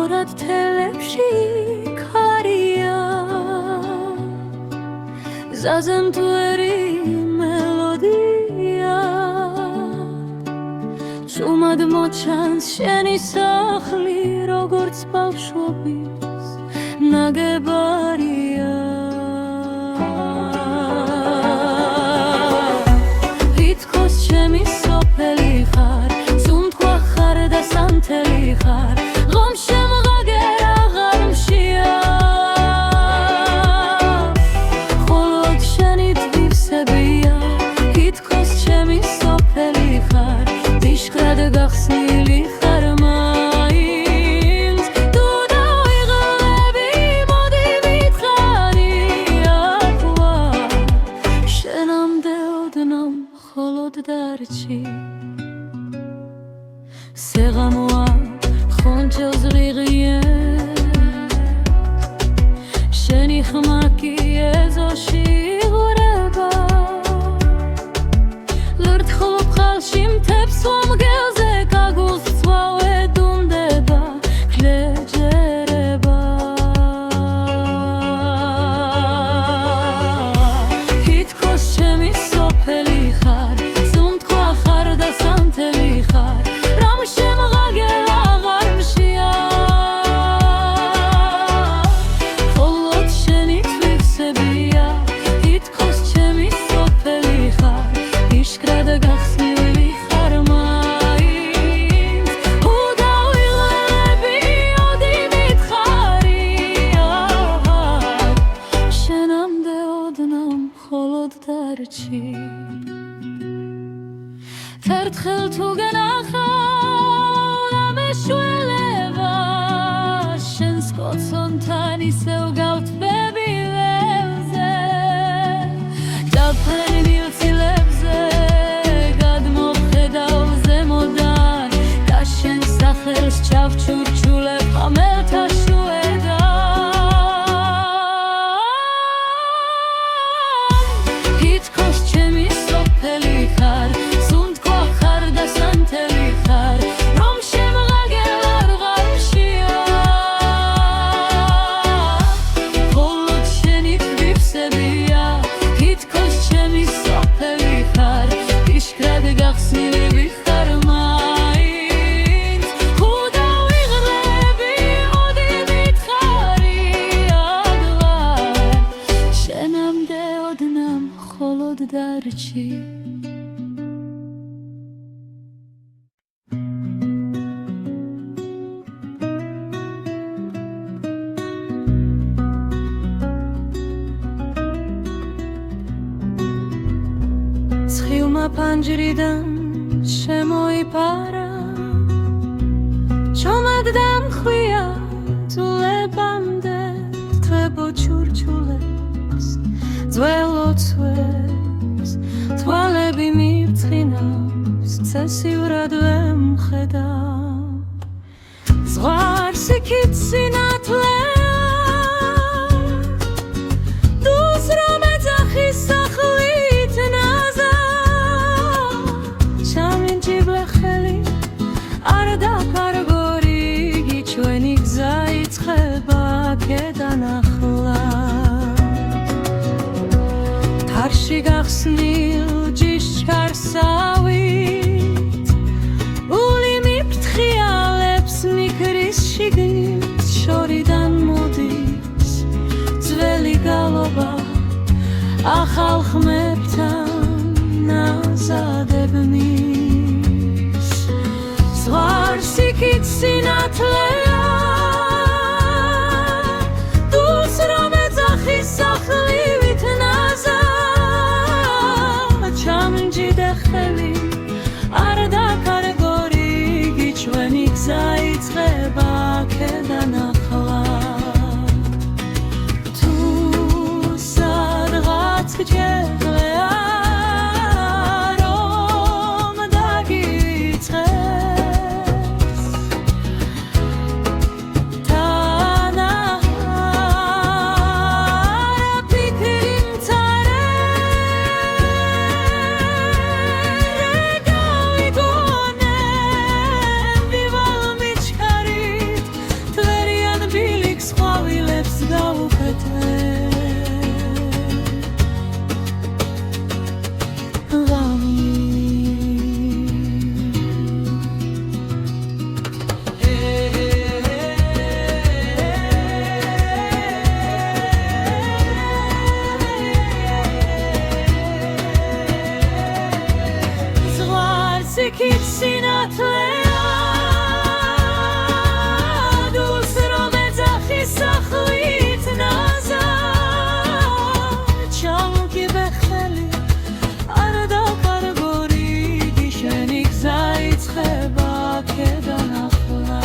სწორად თელებში ქარია ზაზემთვერი მელოდია ჭუმად მოჩანს შენი სახლი როგორც ბავშვობის ნაგებარია თითქოს ჩემი სოფელი ხარ სუნთქვა ხარ და სანთელი ხარ ღომ შემღაგერ აღარ მშია მხოლოდ შენი თვისებია თითქოს ჩემი სოფელი ხარ დიშქრად გახსნილი ხარ მაინც თუ დავიღლები მოდი ვითხარი ახლა შენამდე ოდნავ მხოლოდ დარჩი სეღამოა ხონჩელს ღიღიე შენი ხმა კი ეზოში იღვრება ლურთხულობ ხალში მთებს ვამგელზე კაგულს ცვავე დუნდება ქლეჯერება თითქოს ჩემი სოფელი ხარ სუნთქვა ხარ და სანთელი ხარ რამ შემღაგერ აღარ მშია მხოლოდ შენი თვისებია თითქოს ჩემი სოფელი ხარ იშკრად გახსნილი ხარ მაინც თუ დავიღლები ოდი ვითხარი შენამდე ოდნავ მხოლოდ დარჩი ერთხელ თუ გენახავ და მეშველება შენს კოცონთან ისევ გავთბები ველზე დაფრენილ ცილებზე გადმოვხედავ ზემოდან და შენ სახელს ჩავჩურჩულებ ხამელთა შუედან თითქოს ჩემი სოფელი ხარ სუნთქვა ხარ და სანთელი ხარ რომ შემღაგერ აღარ მშია მხოლოდ შენი თვისებია თითქოს ჩემი სოფელი ხარ იშკრად გახსნილი ხარ მაინც თუ დავიღლები ოდი ვითხარი აღლა შენამდე ოდნავ მხოლოდ დარჩი ცხილმა ფანჯრიდან შემოიფარა ჩომად დამხვია ძულებამდე თვებო ჩურჩულებს ძველოცვებს თვალები მივწყინავს ცესიურად ვემხედავ ზღვარს იქით სინათლეა დუს რომ ეძახის სახლით ნაზარ ჩამინჯიბლე ხელი არ დაკარგორი ჩვენი გზა იწყება აქედან ახლა თარში გახსნილ ჯიშკარსავით ული მიფრთხიალებს მიქრის შიგნით შორიდან მოდის ძველი გალობა ახალ ხმებთან ნაზადებნის ზღვარს იქით სინათლეა დუს რომ ეძახის სახლივით ნაზარ ჩამჯიდე ხელი არ დაკარგორი ჩვენი გზა იწყება აქედან ახლა თუ სადღაც გჯერლეა რომ დაგიწყეს თანაჰარ ფიქრი მცარე სიქით სინათლეა დულს რომ ეძახის სახლით ნაზარ ჩამკი ბეხელი არ დაკარგორი შენი გზა იწყება აქედან ახლა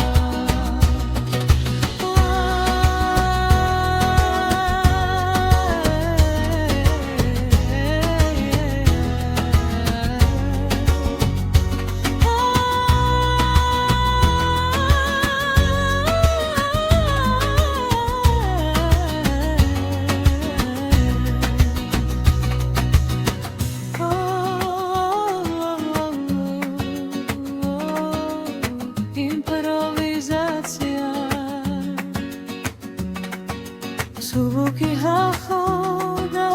Звуки хахода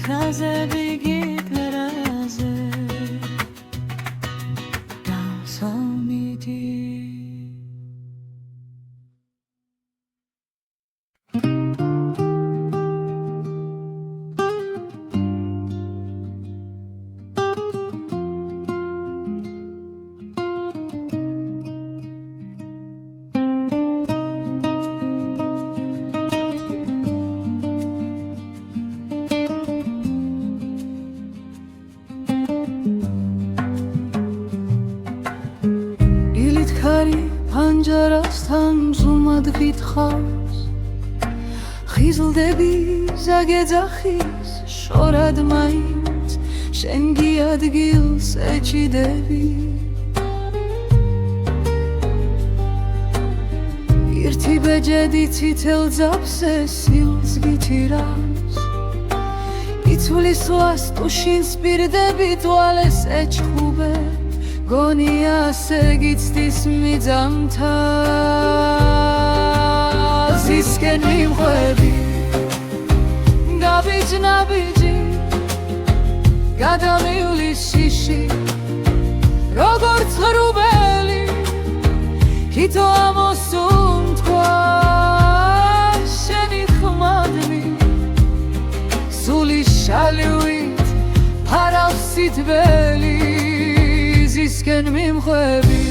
Хазе бегит разе Давсамиди Panjarastan zumad gitxars Xizldები ზაგეძახის შორად მაინც შენ გიადგილს ეჭიდები ერთი ბეჯედი ცითელ ძაფზე სილს გიჩირავს იცვლის ლას ტუშინს პირდები თვალეს ეჩხუბე გონია სეგიცდის მიძამთა ზისკენ მივხვები გაბიჯნაბიჯი გადამივლის შიში როგორც ღრუბელი თითო ამოსუნთქვა შენი ხმადნი სული შალივით ფარავს სიტბელი ზისკენ მიმხვები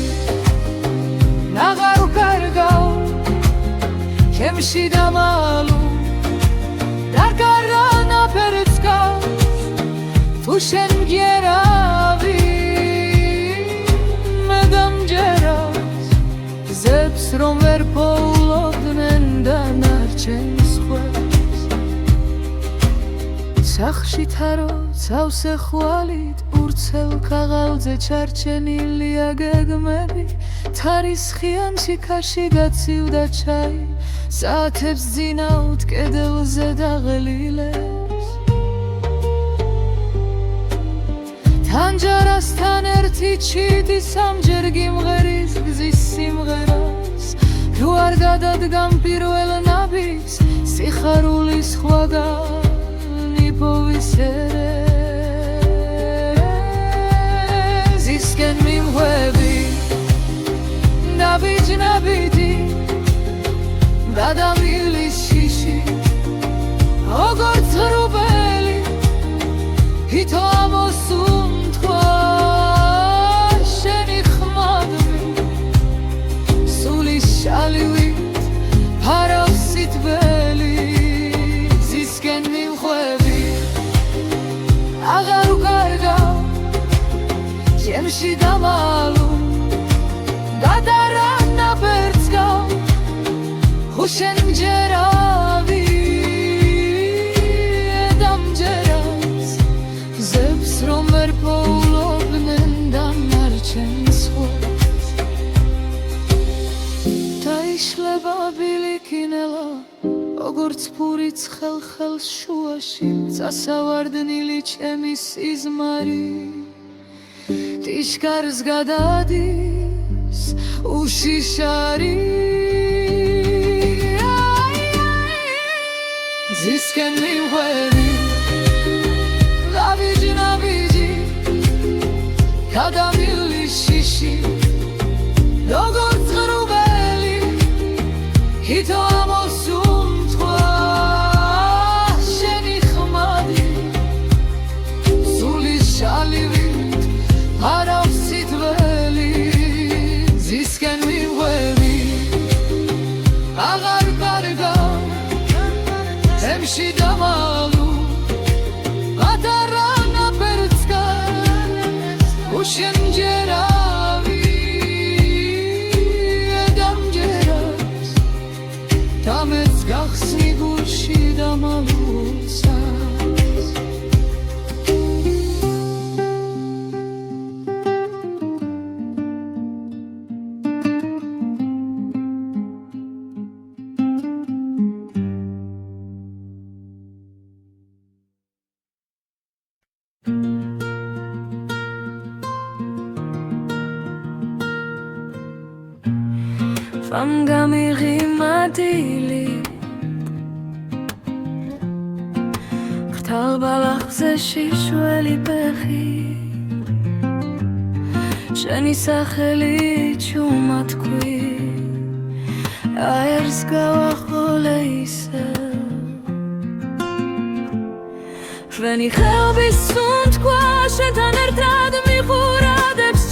ნაღარ ვკარგავ ჩემში დამალუ დარგარა ნაფერს გავს თუ შენ მგერავი მე დამჯერავს ზებს რომ ვერ პოულობდნენ დანარჩენს ხვებს სახში თარო ცავსე ხვალით ურცელ ქაღალდზე ჩარჩენილია გეგმები თარის ხიანში ქაში გაცივდა ჩაი საათებს ძინავთ კედელზე დაღლილებს თანჯარასთან ერთი ჩიტი სამჯერ გიმღერის გზის სიმღერას თუ არ გადადგამ პირველ ნაბის სიხარულის სხვაგან იპოვისერე ზისკენ მიმხვები ნაბიჯნაბიჯი გადამივლის შიში როგორც ღრუბელი თითო ამოსუნთქვა შენი ხმადნი სული შალივით ფარავს სიტბელი ზისკენ მიმხვები აღარ ვკარგავ ჩემში დამალუ გადარა ნაფერს გავს ხუშენ მჯერავი დამჯერავს ზებს რომ ვერ პოულობდნენ დანარჩენს ხვებს დაიშლება ბილიკინელა როგორც ფურიც ხელს შუაში წასავარდნილი ჩემი სიზმარი ტიშკარს გადადის უშიშარი ზისკენ მიმხვები ნაბიჯნაბიჯი გადამივლის შიში როგორც ღრუბელი თითო ამოსუნთქვა შენი ხმადი სული შენჯერავი ედამჯერას დამეც გახსნი გულში დამალუცას Vam gamiri madili Khtal balakze shishweli pechi Sheni sakheli chumatkui Aers gawakholeise Veni khelbi sunt kwa shetan ertad michuradebs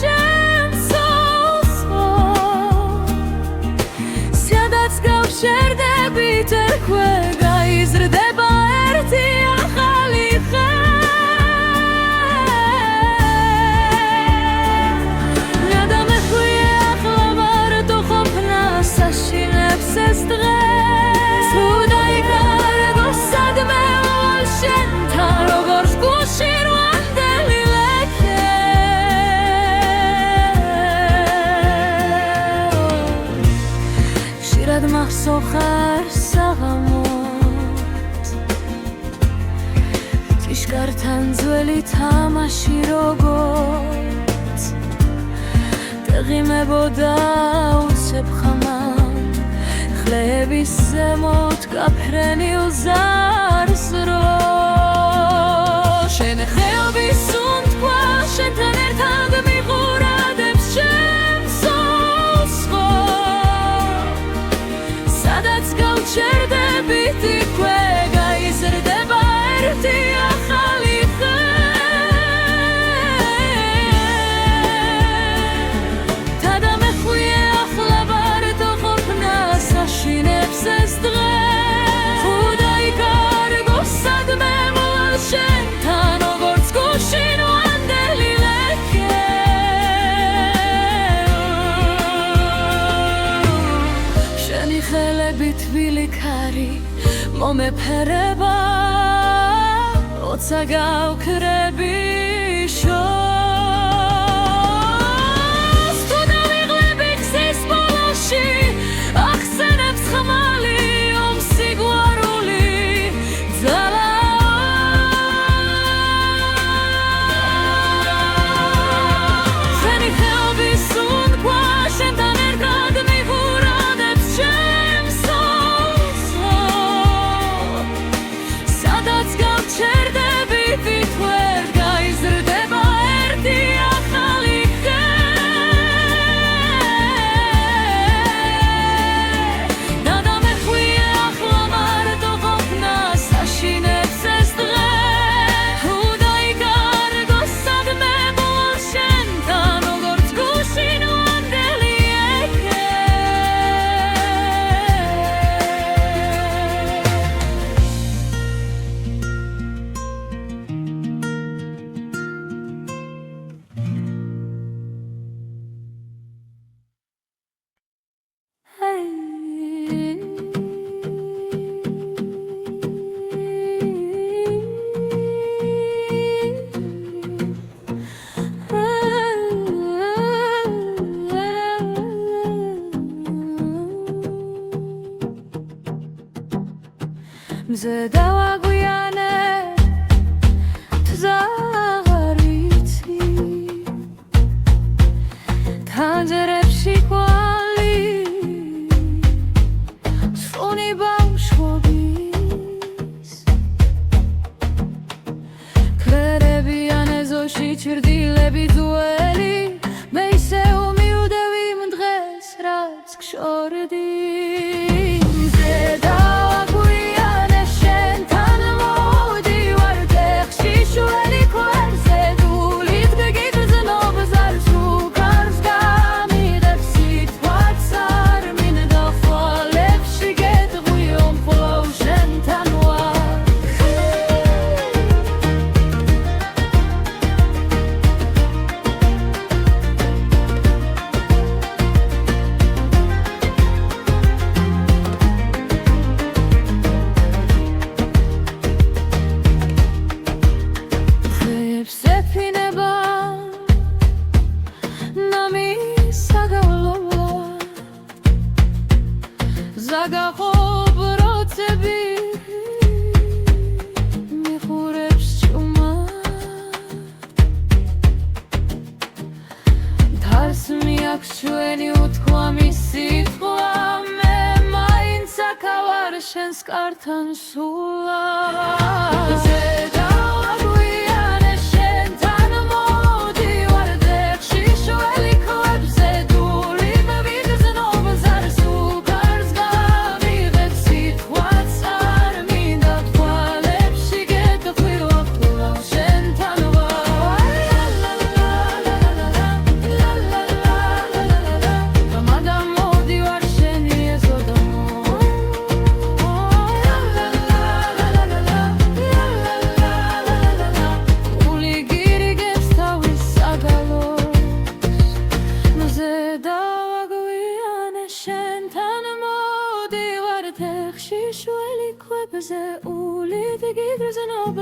შერდებით ერქვე გაიზრდება ერთი ახალი ხე ნადამეხვია ახლა ვარდო ყოფნა საშინებს ეს დღეს თუ დაიკარგო სადმე ვალ შენთან როგორც გულში რვანდელი ლექე ხშირად მახსოვხარ საღამოს ტიშკართან ძველი თამაში როგორც დაღიმებოდა უცებ ხამამ ხლების ზემოთ გაფრენილ ზარს რო შენ ხელბის სუნთქვა შენთან ერთად მიყურადებს შემსოს შერდებით იქვე გაიზრდება ერთი ახალი ხე თადამეხვია ახლა ვარდო ყოფნა საშინებს ეს დღეს თუ დაიკარგო სადმე ვალ შენთან როგორც გულში რვანდელი ლექე შენი ხელები თბილი ქარი მომეფერება ოცა გავქრები შორს თუ დავიღლები გზის ბოლოში ახსენებს ხმალი ომსიგვარული ძალა შენი ხელების სუნთქვა შენთან ერთად მიყურადებს შერდებით იქვე გაიზრდება ერთი ახალი ხე ნადამეხვია ახლა ვარდო ყოფნა საშინებს ეს დღეს თუ დაიკარგო სადმე ვალ შენთან როგორც გულში რვანდელი ლექე მზე დავაგვიანე თზაღარიცი თანჯერებში კვალი სრუნი ბავშვობის ქერებიან ეზოში ჩრდილები ძველი მე ისე უმივდევი იმ დღეს რაც გშორდი შენს კართან სულა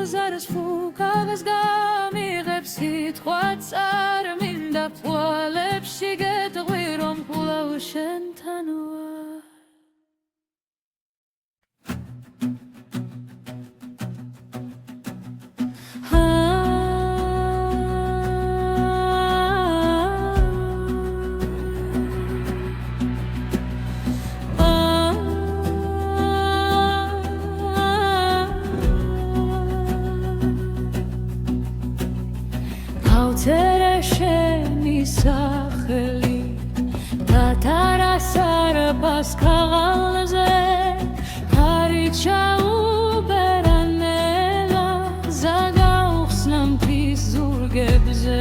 ბაზარს ფუკავს გამიღებს სიტყვაც არ მინდა თვალებში გეტყვი რომ კვლავ შენთან ვარ სახელი თათარას არბას ქაღალზე ქარი ჩაუბერანელა ზაგაუხსნა მთის ზურგებზე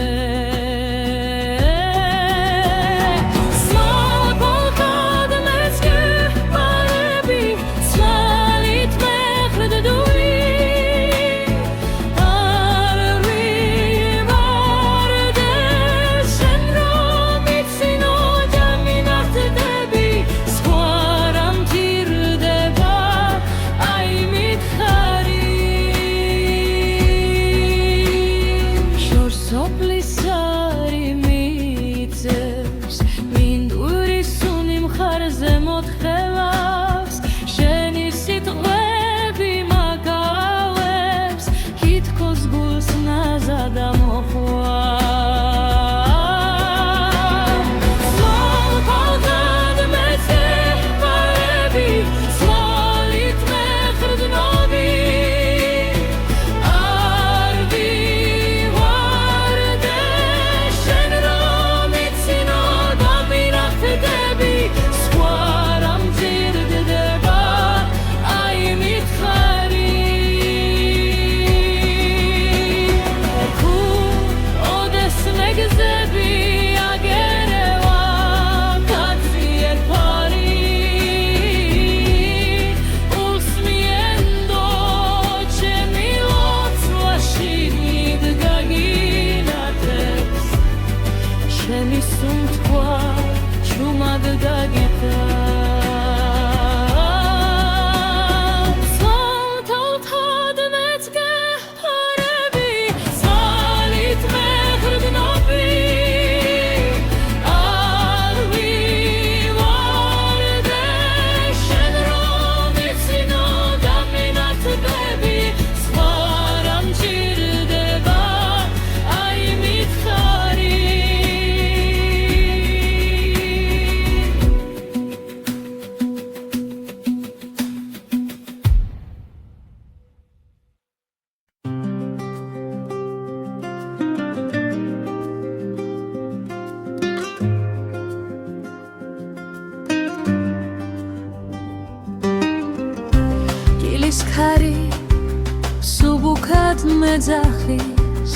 სუბუქად მეძახის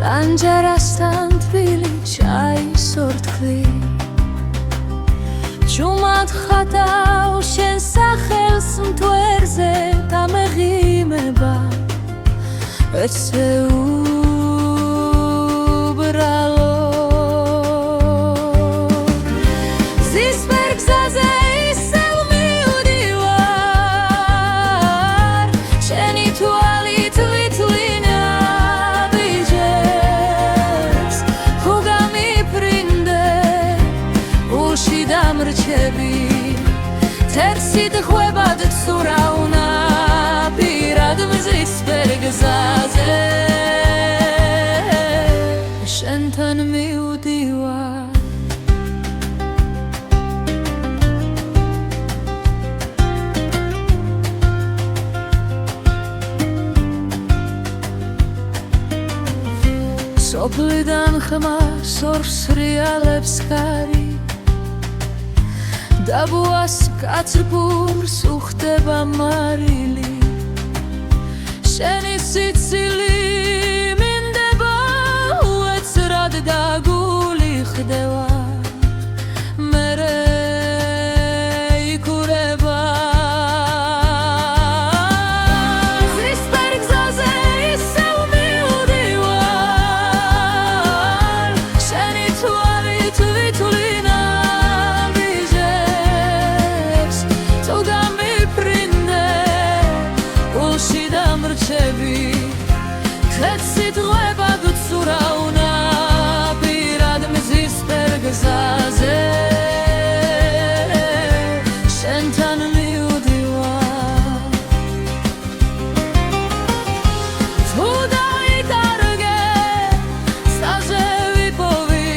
რანჯერასთან თბილი ჩაის ორთქლი ჯუმად ხატავ შენ სახელს მთვერზე დამეღიმება ეცე უბრალო ზისფერ გზაზე თერსით ხვებად ცურავნა პირად მზის ფერგზაზე შენთან მივდივარ სოფლიდან ხმა სორს რეალებს ხარი დაბუას კაცრფურს უხდება მარილი შენი სიცილი მინდება უეცრად და გული ხდება მერე იქურება ზისპერ გზაზე ისევ მივდივარ შენი თვალით ვითვლინა ვიჟებს თუ გამიფრინდე გულში დამრჩები ხეცითღვება გცურავნა პირად მზისპერ გზაზე შენთან მივდივარ თუ დაიკარგე საზე ვიპოვი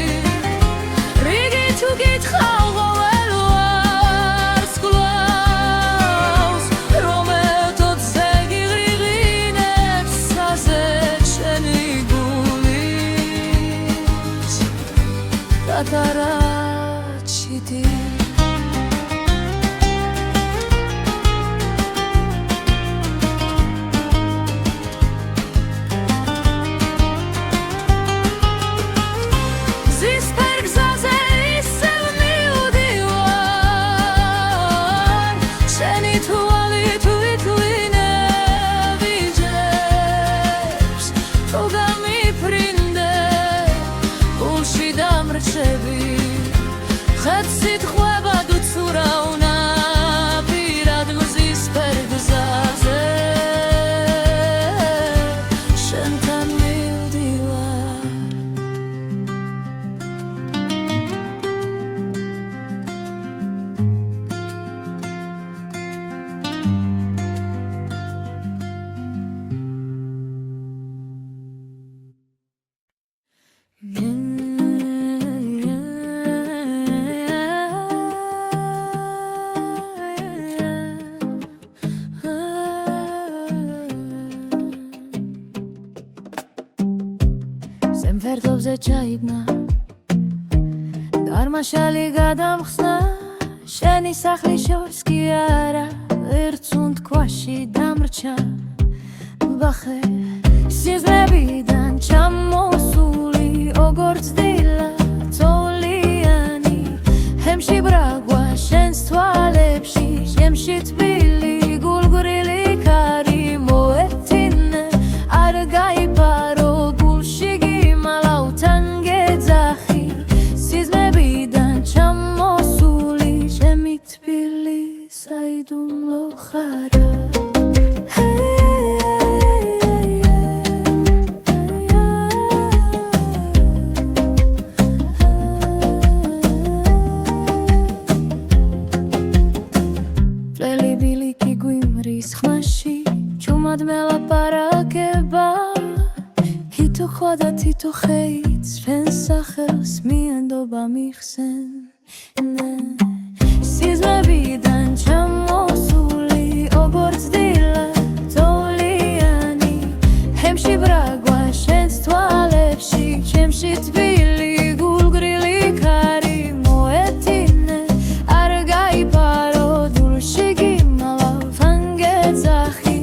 რიგი თუ გითხავ ყოველ ვარს გლავს რომ ეთოთზე გიღრიღინებს საზე შენი გულის გატარაჩიდი ზისპერ გზაზე ისევ მივდივარ შენი თვალით ვითვლინე ვიჟებს თუ გამიფრინდე გულში დამრჩები ხეცითხვება გცურავნა პირად მზისპერ გზაზე შენთან მივდივარ ზემფერდობზე ჩაიბნა დარმაშალი გადამხსნა შენი სახლის შორს კი არა ერთსუნთ ქვაში დამრჩა ვახე სიზმრებიდან ჩამოსული როგორც დილა თოვლიანი ჰემში ბრაგვა შენს თვალებში შემში თბილი გულგრილი ქარი მოეთინე არ გაიპარო გულში გიმალავთან გეძახი სიზმრებიდან ჩამოსული ჩემი თბილი საიდუმლო ხარა წელი ბილიკი გვიმრის ხმაში ჩუმად მელაპარაკება თითო ხვა და თითო ხეით ჩვენს სახელს მიენდობა მიხსენ სიზმრებიდან ჩამოსული როგორც დილა თოვლიანი ჰემში ბრაგვა შენს თვალებში ჩემში თბილი გულგრილი ქარი მოეთინე არ გაიპარო დულში გიმალავთან გეძახი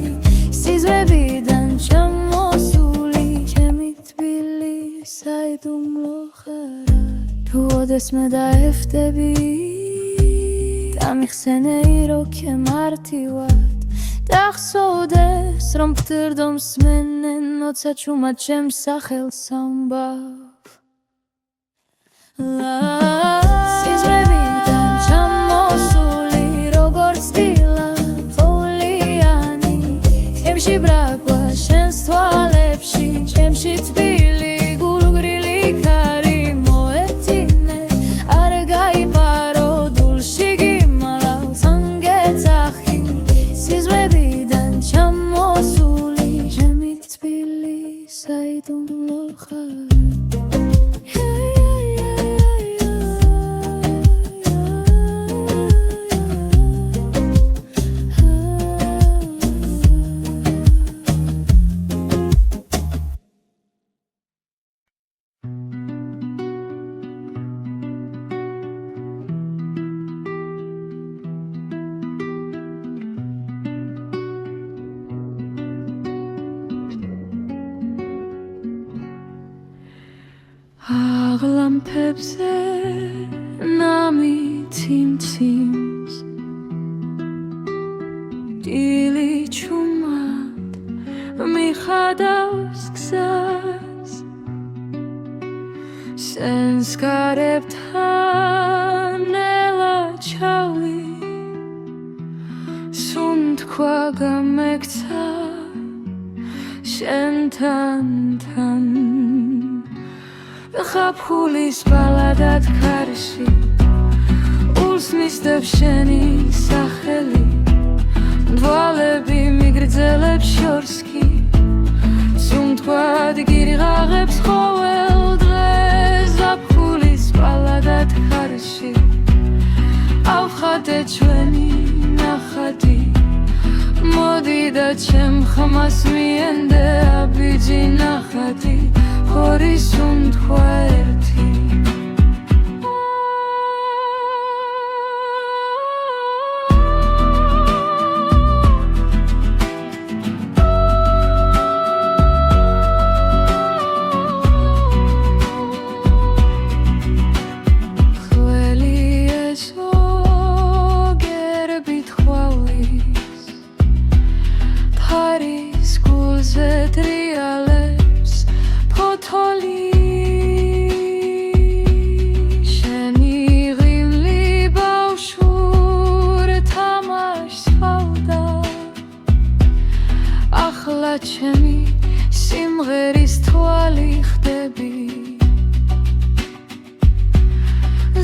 სიზმრებიდან ჩამოსული ჩემი თბილი საიდუმლო ხარა თუ ოდესმე დაეხვდები დამიხსენე როქე მარტივად დახსოვდეს რომ ფთირდო მსმენენ ოცა ჩუმად ჩემს სახელს ამბავ სიზმრებიდან ჩამოსული როგორც დილა თოვლიანი ჩემში ბრაგვა შენს თვალებში ჩემში თბილი გულგრილი ქარი მოეთინე არ გაიპარო დულში გიმალავთან გეძახი სიზმრებიდან ჩამოსული ჩემი თბილი საიდუმლო ხარა აღლამფებზე ნამითი მციმს დილი ჩუმად მიხადავს გზას სენს გარებთან ნელა ჩავი სუნთქვა გამექცა შენთან თან ხაფხულის ბალადად ქარში ულს მისდევს შენი სახელი დვალები მიგრძელებს შორს კი სუნთქვად გირიღაღებს ყოველ დღეს ზაფხულის ბალადად ქარში ავხატე ჩვენი ნახატი მოდი და ჩემ ხმას მიენდე აბიჯი ნახატი ხორი სუნთქვა ერთი ტრიალებს ფოთოლი შენი ღიმლი ბავშვურ თამაშს ჰავდა ახლა ჩემი სიმღერის თვალი ხდები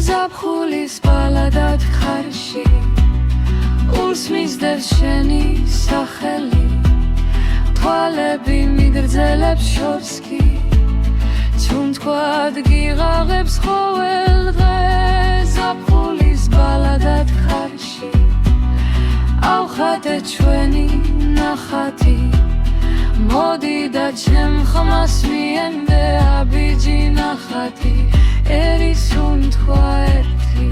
ზაფხულის ბალადად ხარში ულს მისდევს შენი სახელი თვალები მიგრძელებს შორს კი სუნთქვად გიღაღებს ყოველ დღეს ზაფხულის ბალადად ხარში ავხატე ჩვენი ნახატი მოდი და ჩემ ხმას მიენდე აბიჯი ნახატი ერი სუნთქვა ერთი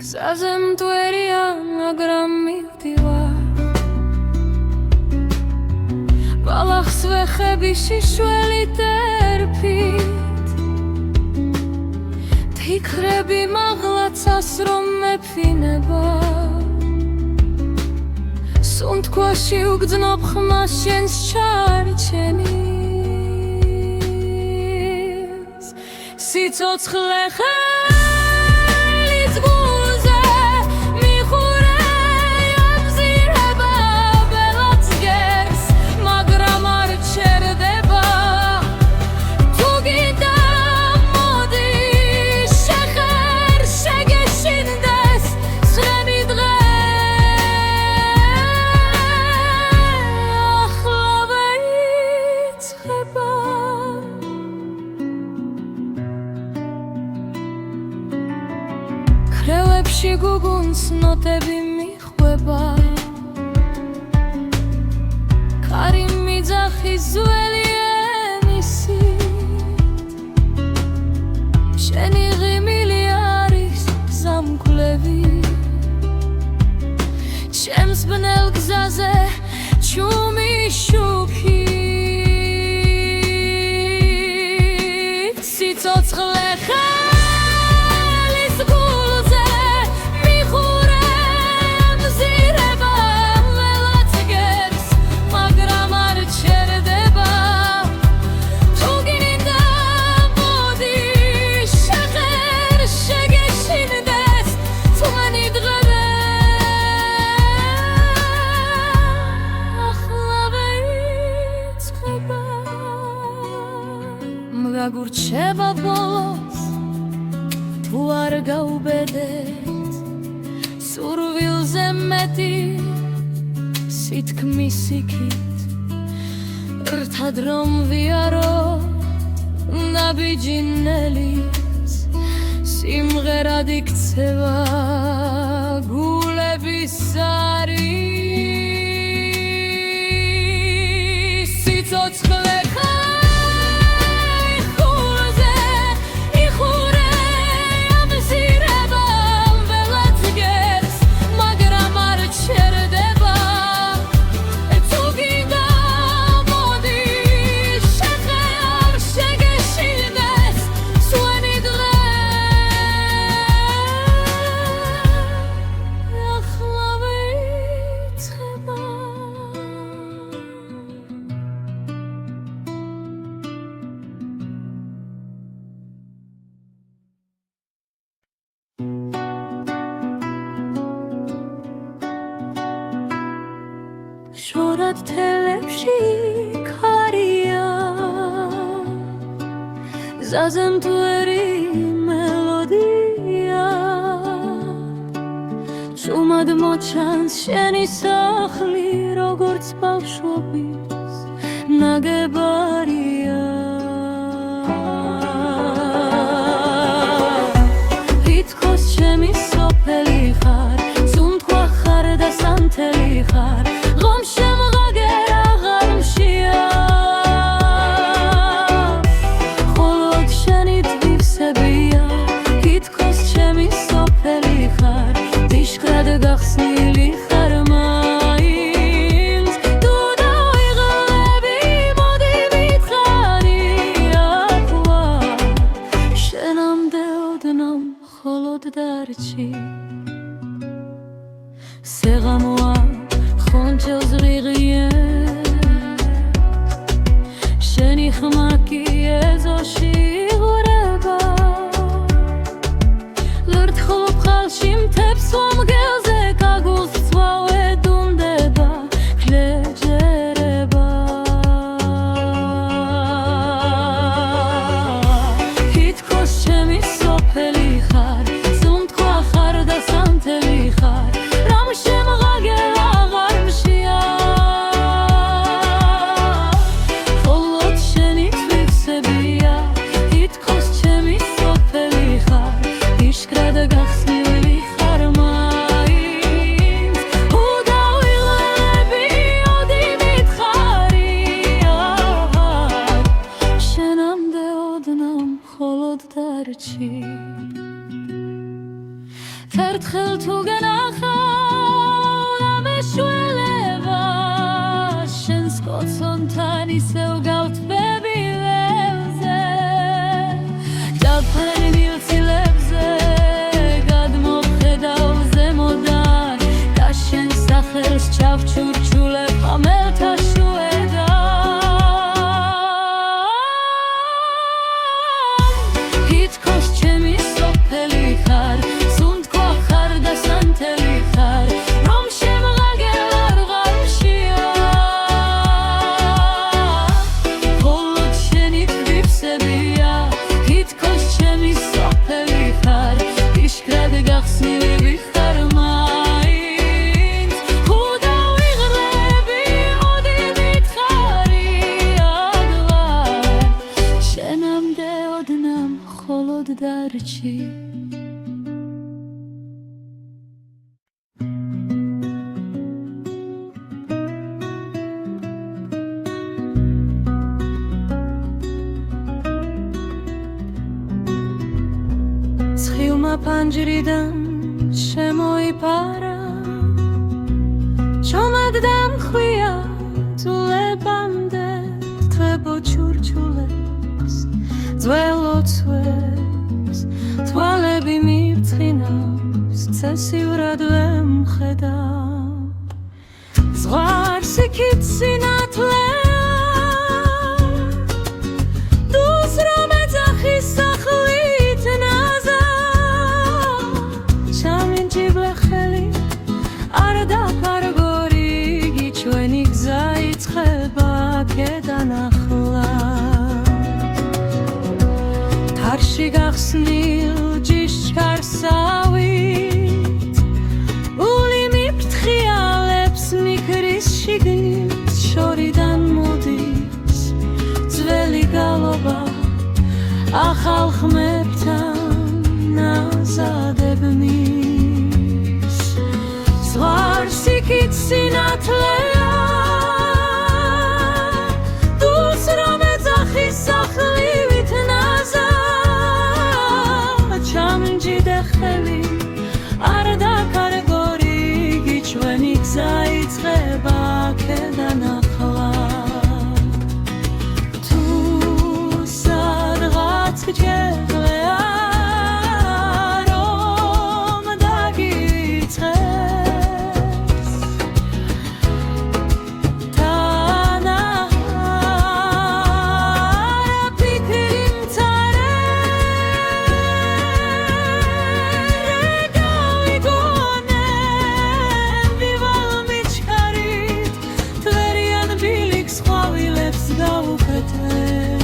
გზაზე მტვერია მაგრამ მივდივარ ბალახს ვეხები შიშველით ერფით თიქრები მაღლაცას რომ მეფინება სუნთქვაში უგრძნობ ხმას შენს ჩარჩენის სიცოცხლე ხელის გულზე გუგუნს ნოტები მიხვება კარი მიძახის ძველი ენისით შენი ღიმილი არის ზამკვლევი ჩემს ბნელ გზაზე ჩუმი შუქით სიცოცხლე ახლა გაგურჩება ბოლოს თუ არ გაუბედეთ სურვილზე მეტი სითქმის იქით რთად რომ ვიაროთ ნაბიჯინელის სიმღერად იქცევა გულების სარი სიცოცხლე შორად თელებში ქარია ზაზემთვერი მელოდია შუმად მოჩანს შენი სახლი როგორც ბავშვობის ნაგებარია თითქოს ჩემი სოფელი ხარ სუნთქვა ხარ და სანთელი ხარ გახსნილი ხარ მაინც თუ დავიღლები მოდი მითხარი ახლა შენამდე ოდნავ მხოლოდ დარჩი სეღამოა ხონჩელს ღიღიეს შენი ხმა კი ეზოში იღვრება ლერთხოლ ხალში მთებს ვამგელზე ერთხელ თუ გენახავ და მეშველება შენს კოცონთან ისევ გავთბები ველზე დაფარენ მილცილებზე გადმოვხედავ ზემოდან და შენ სახელს ჩავჩურჩულებ ხამელთა შუედან თითქოს ჩემი სოფელი ხარ დარჩი ცხილმა ფანჯრიდან შემოიფარა ჩომად დამხვია ძულებამდე თვებო ჩურჩულებს ძველოცვებს თვალები მივწინავს ცესივრად ვემხედავ ზღვარს იქით სინათლეა დუს რომ ეძახის სახლით ნაზა ჩამინჯიბლე ხელი არ დაფარგორი იგი ჩვენი გზა იწყება აქედან ახლა სახლში გახსნილ ჯიშკარსავით ული მიფრთხიალებს მიქრის შიგნით შორიდან მოდის ძველი გალობა ახალ ხმებთან აზადებნის ზღვარს იქით სინათლეა დულს რომ ეძახის სახლივით ნაზად ჩამჯიდე ხელი არ დაკარგო რიგი ჩვენი გზა იწყება აქედან ახლა თუ სადღაც გჯერია რომ დაგიწყეს თანაჰარა ფიქრი მცარე რეგავიგონებ ვივალ მიჩქარით თვერიან ბილიქს ყვავილებს გავუკეთებ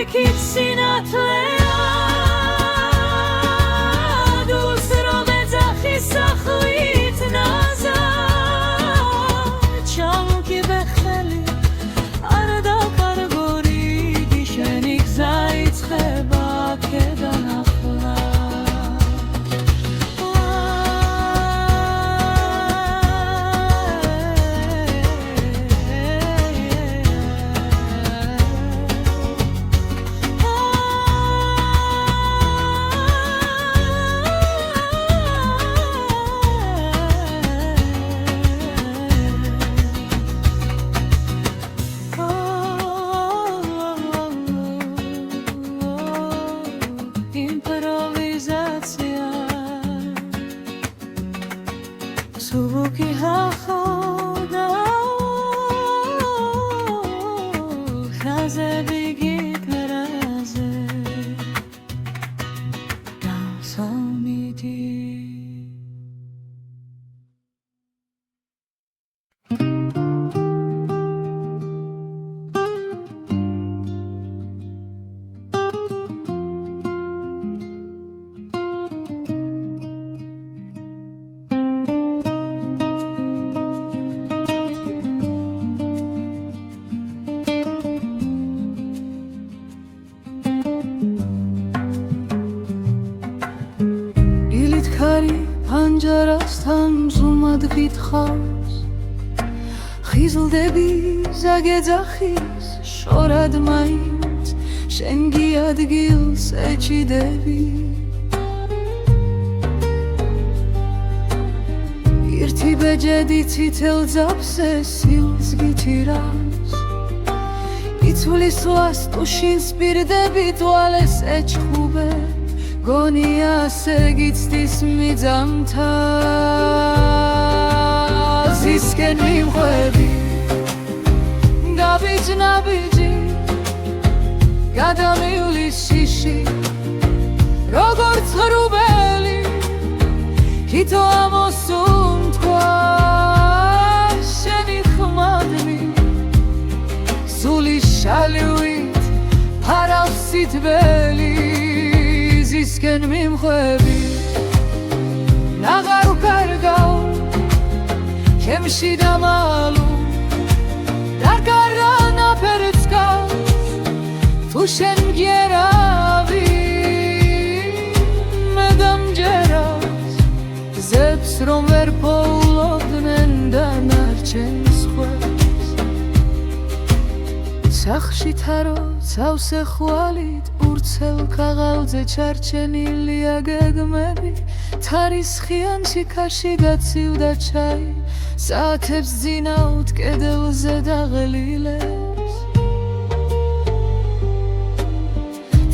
იქით სინათლეა დულს რომ ეძახის სახლით ნაზად ჩამკიდე ხელი არ დაკარგო რიგი შენი გზა იწყება აქედან ახლა იმპროვიზაცია სუბუქი ჰახოდა ხაზები გიგრაზე დასამიდი ფანჯარასთან ზუმად გითხავს ხიზლდები ზაგეძახის შორად მაინც შენ გიადგილს ეჭიდები ერთი ბეჯედი ცითელ ძაფზე სილს გიჩირავს იცვლის ლას ტუშინს პირდები თვალეს ეჩხუბე გონია ასე გიცდის მიძამთა ზისკენ მიმყვები გაბიჯ-ნაბიჯი გადამივლის შიში როგორც ღრუბელი თითო ამოსუნთქვა შენი ხმადნი სული შალივით ფარავს სითბელი ზისკენ მიმყვები ნაღარ ვკარგავ ჩემში დამალუ დარგარა ნაფერს გავს თუ შენ მგერავი მე დამჯერავს ზებს რომ ვერ პოულობდნენ დანარჩენს ხვებს სახლში თარო სავსე ხვალით ურცელ ქაღალდზე ჩარჩენილია გეგმები თარისხიანში ქარში გაცივდა ჩაი საათებს ძინავთ კედელზე დაღლილებს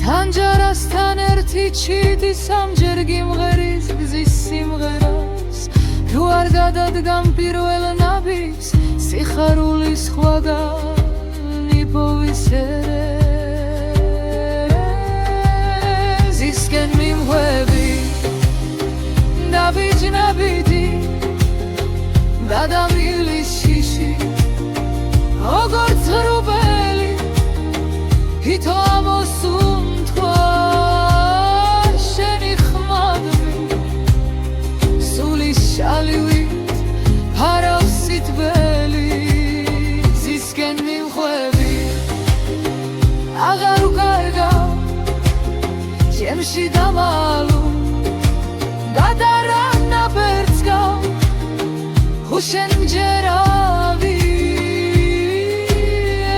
თანჯარასთან ერთი ჩიტი სამჯერ გიმღერის გზის სიმღერას თუ არ გადადგამ პირველ ნაბიჯს სიხარულის სხვაგან იპოვისერე ზისკენ მიმღვევი ნაბიჯ-ნაბიჯი გადამილის შიში როგორც ღრუბელი ითო ამოსუნთქვა შენი ხმადმი სულის შალივით ფარავს სიტყველი ზისკენ მიმხვევი აღარ უკარგავ ჩემში დამალუ გადარა ნაბერწკავ ხუშენ მჯერავი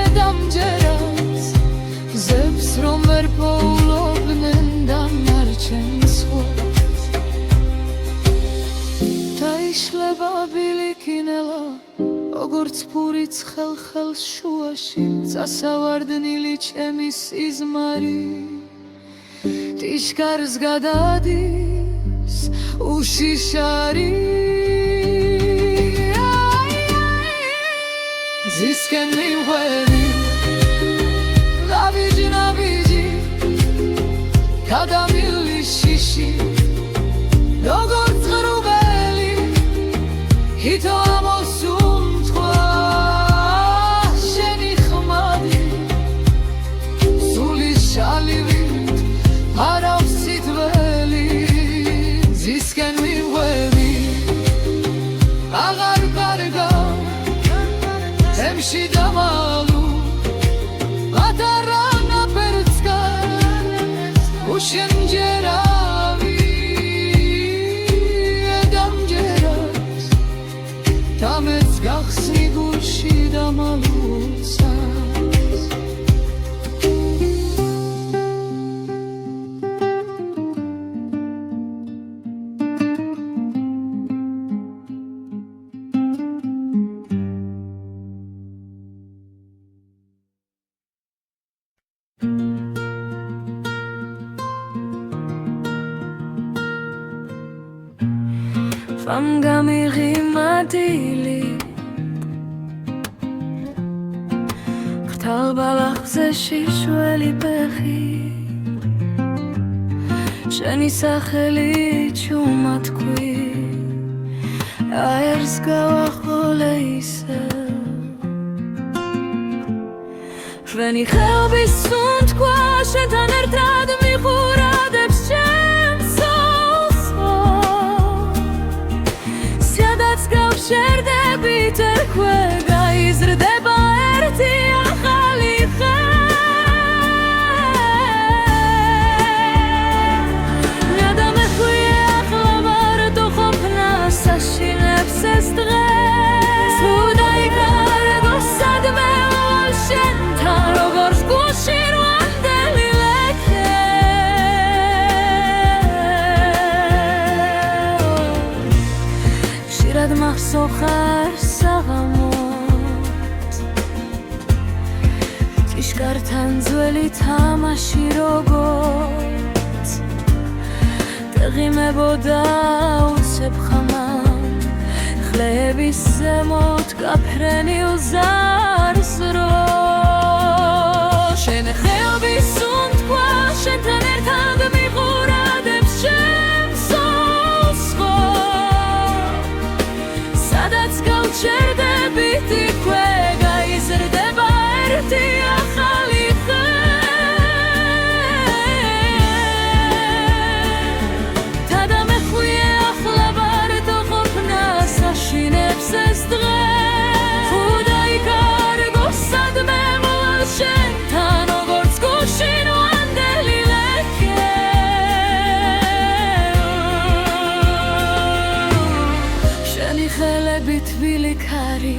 ედამჯერავს ზებს რომ ვერ პოულობდნენ დანარჩენს ხوت დაიშლება ბილიკინელა როგორც ფურიც ხელ-ხელს შუაში წასავარდნილი ჩემი სიზმარი ტიშკარს გადადის უშიშარი ზისკენ მიმღვევი ნაბიჯ-ნაბიჯი გადამილის შიში როგორც ღრუბელი ითო ამოსუნთქვა შენი ხმადი სულის შალივით ფარავს სიტყველი ზისკენ მიმღვევი აღარ უკარგავ ჩემში დამალუ გადარა ნაბერწკა ხუშენ მჯერავი ედამჯერავს დამეც გახსნი გულში დამალუცას Vam gamighimadili Khtal balachze shishweli bechi Sheni sacheli chumatkui Aers gawacholeise Shveni khel bisunt kwa shetan ertrad michuradebs შერდებით ერქვე გაიზრდება ერთი ახალი ხე გადამეხვია ახლა მარტო ყოფნა საშინებს ეს დღეს თუ დაიკარგო სადმე ვალ შენთან როგორც გულში რვანდელი ლექე ხშირად მახსოვხარ საღამოთ ჭიშკართან ძველი თამაში როგორც დაღიმებოდა უცებ ხამამ ხლების ზემოთ გაფრენილ ზარს რო შენ ხელბის უნთქვა შენთან ერთად მიყურადებს ჩემს სულს ხო სადაც გავჩერდებით იქვე გაიზრდება ერთი ახალი ხე თადამეხვია ახლა მარტო ყოფნა საშინებს ეს დღეს თუ დაიკარგო სადმე ვალ შენთან როგორც გულში რვანდელი ლექე შენი ხელები თბილი ქარი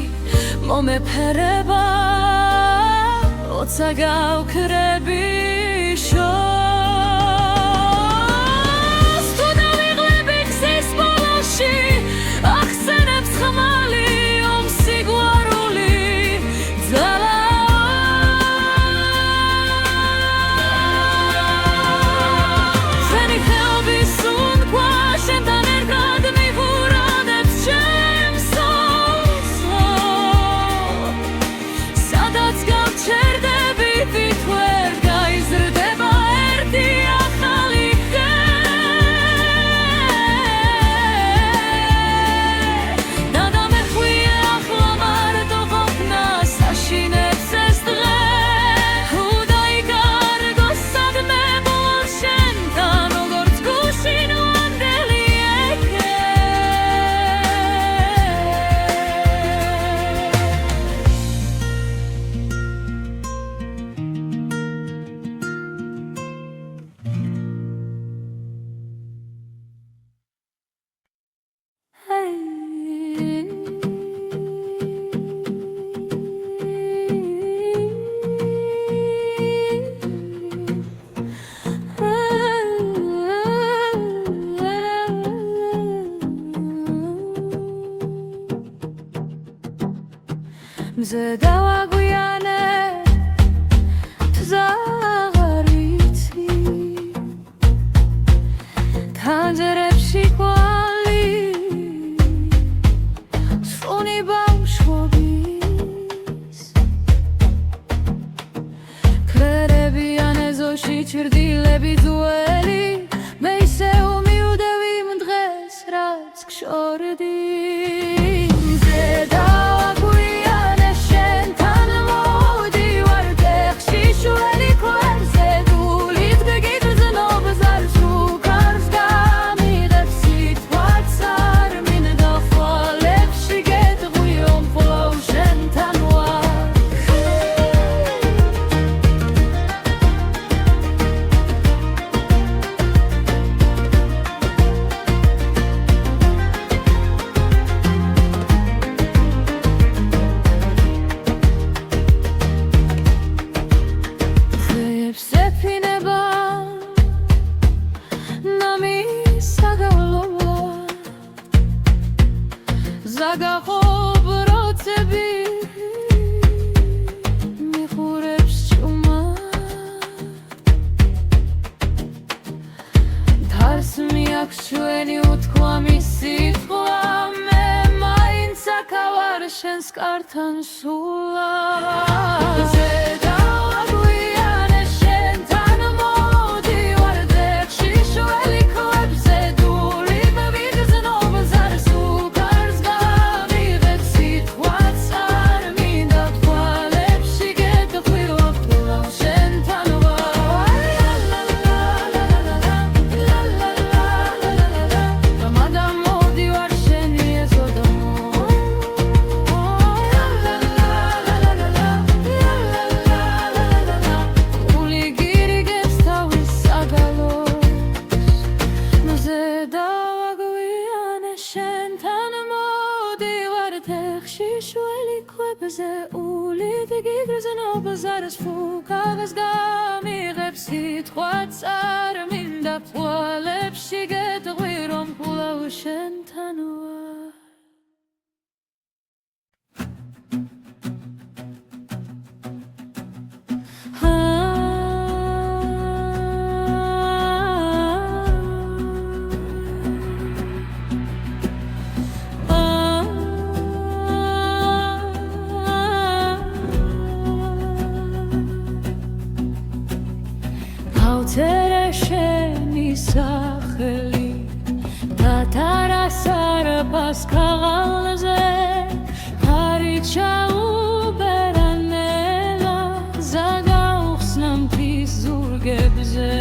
მომეფერება ოცა გავქრები შორს თუ დავიღლები ხსის ბოლოში ახსენებს ხმალი ომსიგვარული ძალა შენი ხელების უნთქვა შენთან ერთად მიყურადებს ჩემს სულს ზედავაგვიანე ზაღარიცი თანჯერებში ყვალი სუნი ბავშვობის ქერებიან ეზოში ჩრდილები ძველი მე ისე უმიუდევი იმ დღეს რაც გშორდი ზაგაყობ როცები მიხურებს ჭუმად დარს მიაქვს ჩვენი უთქვამი სიტყვა მე მაინც აქავარ შენს კართან სულად ზარს ფუკავს გამიღებს სიტყვაც არ მინდა თვალებში გეტყვი რომ კვლავ შენთან ვარ შენი სახელი დათარასარბას ქაღალზე ხარი ჩაუბერანელა ზაგაუხსნა მთის ზურგებზე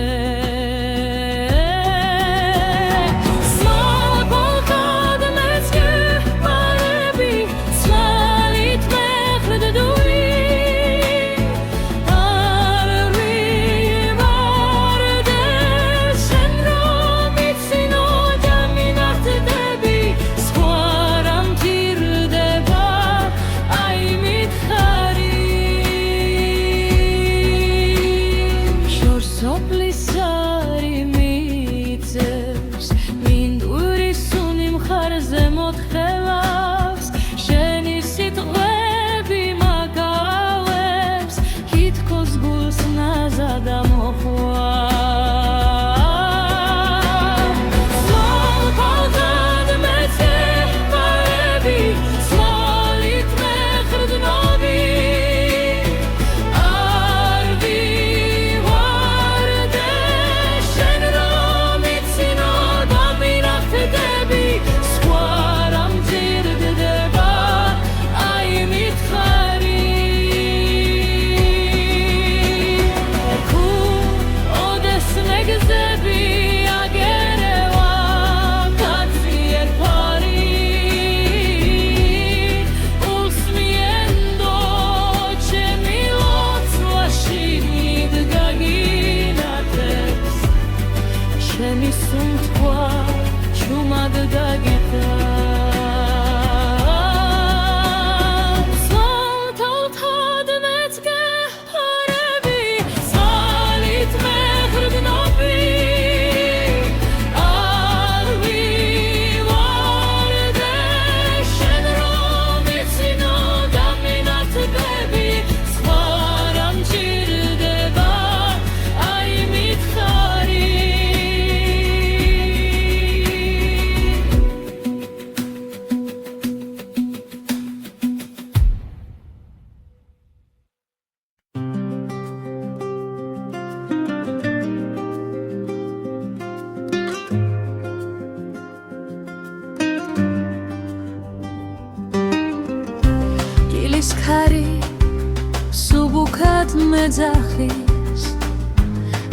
მეძახის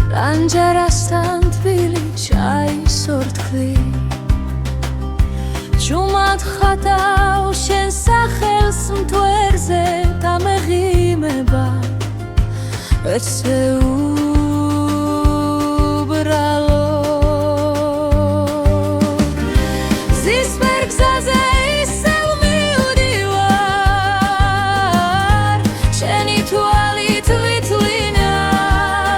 რანჯარასთან თბილი ჩაის ორთქლი ჭუმად ხატავ შენ სახელს მთვერზე დამეღიმება ესე უბრალო ზისმერ გზაზე ისევ მივდივარ შენი თვალით ვითვლინე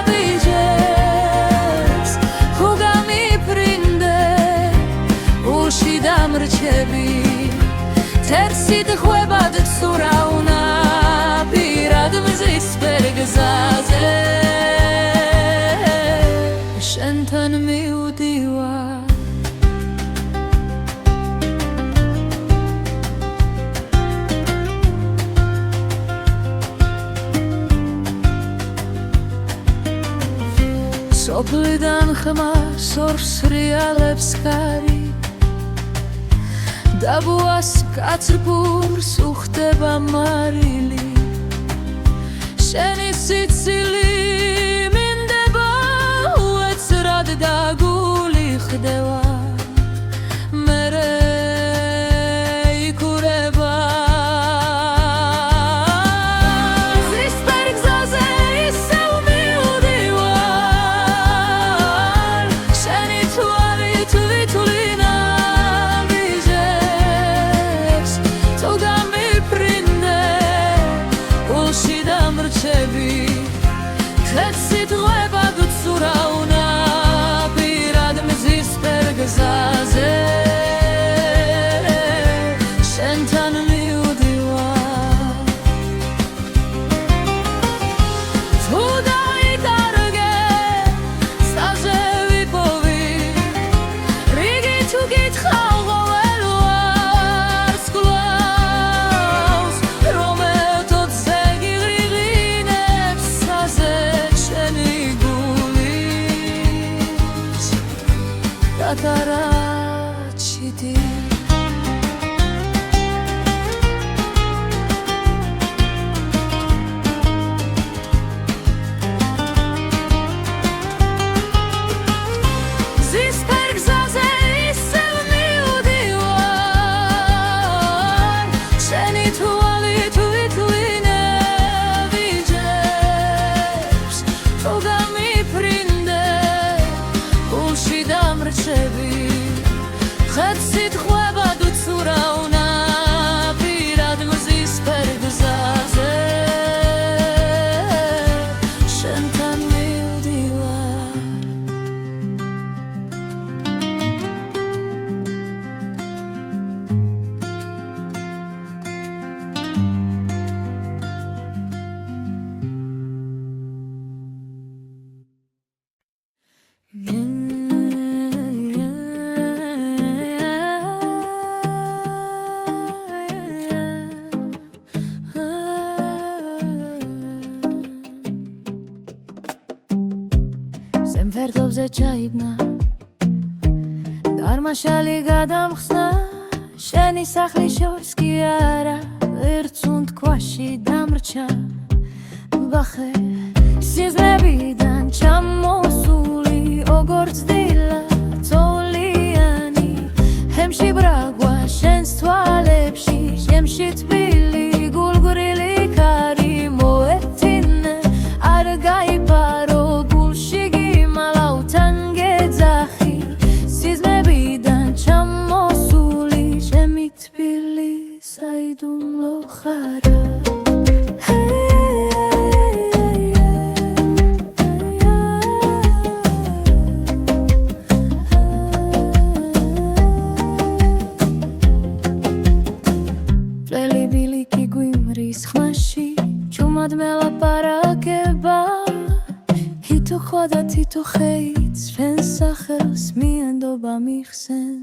ვიჯებს ხო გამიფრინდე ულში დამრჩები თერსით ხვებად ცურავნა პირად მზისფერ გზაზე შენთან მივდივარ სოფლიდან ხმას ორს რეალებს კარი დაბუას კაცრფურს უხდება მარილი შენი სიცილი მინდება უეცრად და გული ხდება მერე იქურება ზისფერ გზაზე ისევ მივდივარ შენი თვალით ვითვლინე ვიჯებს თუ გამიფრინდე ულში დამრჩები თეთსით ღვებად ვცურავნა პირად მზისფერ გზაზე შენთან მივდივარ თუ დაიკარგე სტაზე ვიპოვი რიგი თუ გითხავ ყოველ ვარს კლავს რომ ეთოთზე გიღრიღინებს საზე შენი გულის დატარაჩიდი ზისფერ გზაზე ისევ მივდივარ შენი თვალით ვითვლინე ვიჯებს თუ გამიფრინდე ულში დამრჩები ხეთსით ხვებად ვცურავნა პირად მზისფერ გზაზე შენთან მივდივარ ზემფერდობზე ჩაიბნა დარმაშალი გადამხსნა შენი სახლის შორს კი არა ერთსუნ თქვაში დამრჩა ბახე სიზმრებიდან ჩამოსული როგორც დილა წოლიანი ჰემში ბრაგვა შენს თვალებში შემში თბილი გულგრილი კარი მოეთინე არ გაიპარო გულში გიმალავთან გეძახი სიზმრებიდან ჩამოსული ჩემი თბილი საიდუმლო ხარა ჭუმად მელაპარაკება თითო ხვა და თითო ხეით ჩვენს სახელს მიენდობა მიხსენ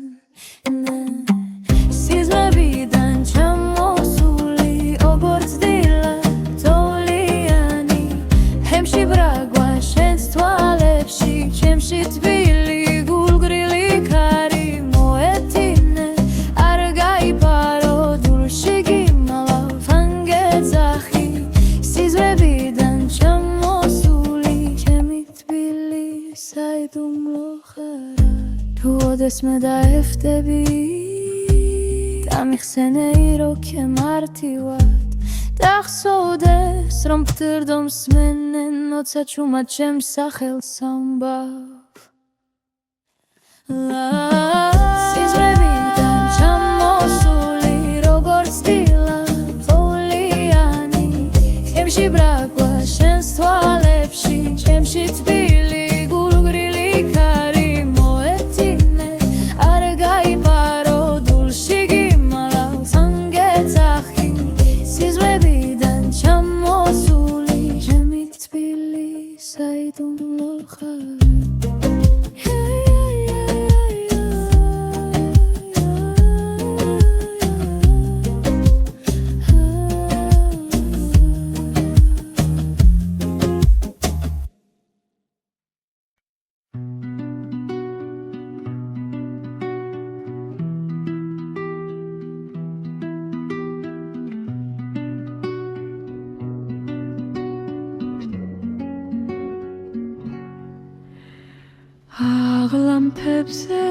სიზმრებიდან ჩამოსული როგორც დილა წოლიანი ჰემში ბრაგვა შენს თვალებში ჩემში თბილი გულგრილი კარი მოეთინე არ გაიპარო დულში გიმალავ თან გეძახი სიზმრებიდან ჩამოსული თუ ოდესმე დაევტები დამიხსენეი როქე მარტივად დახსოვდეს რომ ფთირდო მსმენენ ოცა ჩუმად ჩემს სახელს ამბავ სიზმრებიდან ჩამოსული როგორც დილა ფოლიანი ჩემში ბრაგვა შენს თვალებში ჩემში თბილი გულგრილი ქარი მოეწინე არ გაიპარო დულში გიმალავს ანგეცახი სიზმრებიდან ჩამოსული ჩემი თბილი საიდუმლო ხარ აღლამფებზე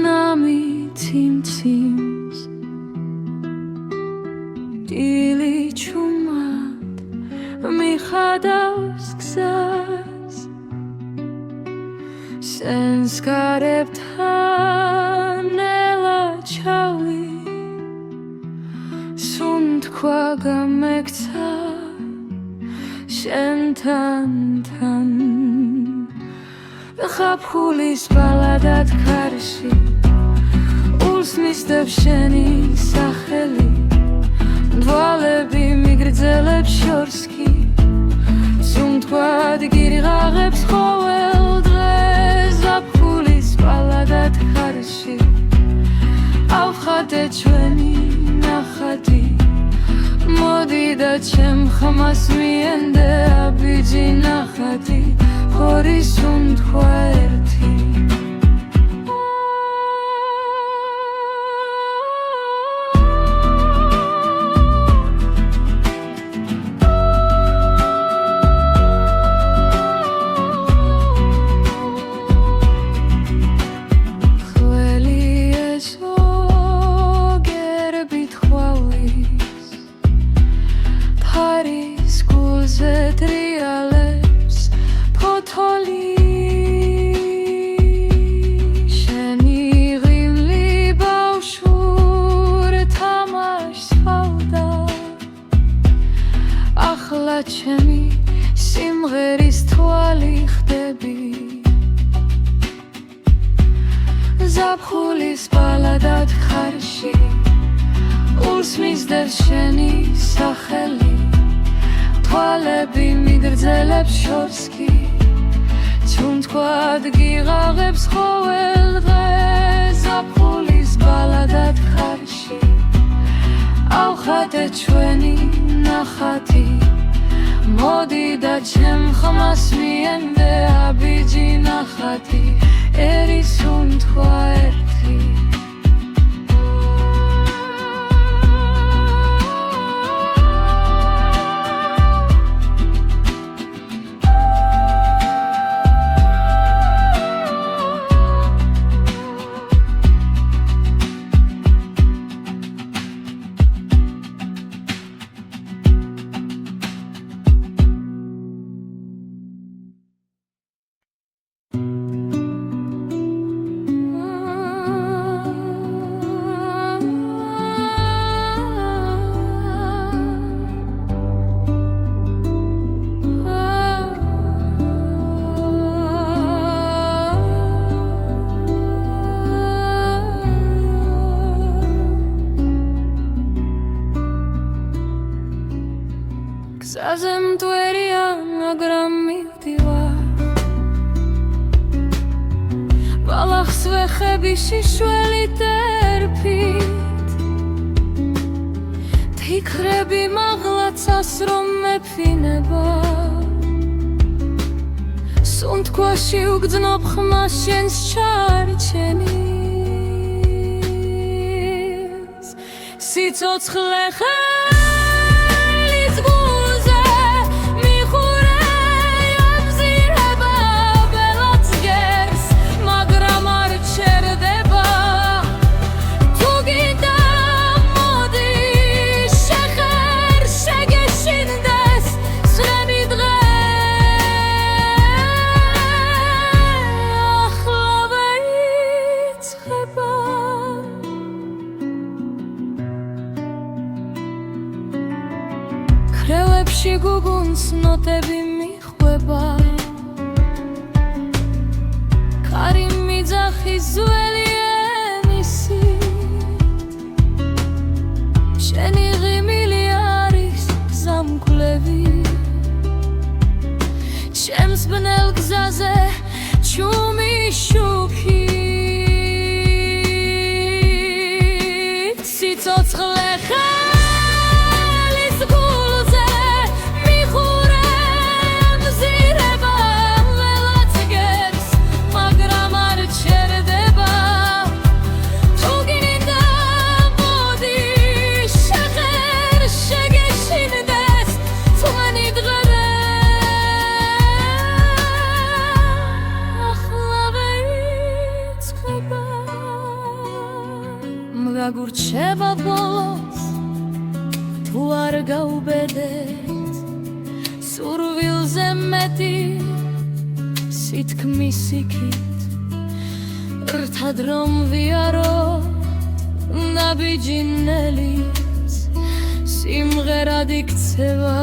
ნამიციმციმს დილი ჩუმად მიხადავს გზას სენს გარებთან ნელა ჩავი სუნთქვა გამექცა შენთან თან ხაფხულის ბალადად ქარში ულს მისდევს შენი სახელი დვალები მიგრძელებს შორს კი სუნთქვად გირიღაღებს ყოველ დღეს ზაფხულის ბალადად ქარში ავხატე ჩვენი ნახატი მოდი და ჩემ ხმას მიენდე აბიჯი ნახატი ხორის სუნთქვა ერთი ხველი ეზო გერბით ხვალის ფარის გულზე ტრიალებს ფოთოლი შენი ღიმლი ბავშვურ თამაშს ჰავდა ახლა ჩემი სიმღერის თვალი ხდები ზაფხულის ბალადად ხარში ულს მისდევს შენი სახელი თვალები მიგრძელებს შორს კი სუნთქვად გიღაღებს ყოველ დღეს ზაფხულის ბალადად ხარში ავხატე ჩვენი ნახატი მოდი და ჩემ ხმას მიენდე აბიჯი ნახატი ერი სუნთქვა ერთი გზაზე მტვერია მაგრამ მივდივარ ბალახს ვეხები შიშველით ერფით თიქრები მაღლაცას რომ მეფინება სუნთქვაში უგრძნობ ხმას შენს ჩარჩენის სიცოცხლე ხელის გულზე მიხურე ამზირება ბელაც გერს მაგრამ არ ჭიჭი გუგუნს ნოტები მიხვება კარი მიძახის ძველი ენისით შენი ღიმილი არის გზამკვლევი ჩემს ბნელ გზაზე ჩუმი შუქით სიცოცხლე ხელის გულზე მიხურე მზირება ველაც გერს მაგრამ არ ჩერდება თუ გინდა მოდი შეხერ შეგეშინდეს თქვენი დღე გაგურჩება ბოლოს თუ არ გაუბედეთ სურვილზე მეტი სითქმის იქით რთად რომ ვიარო ნაბიჯინელიც სიმღერად იქცევა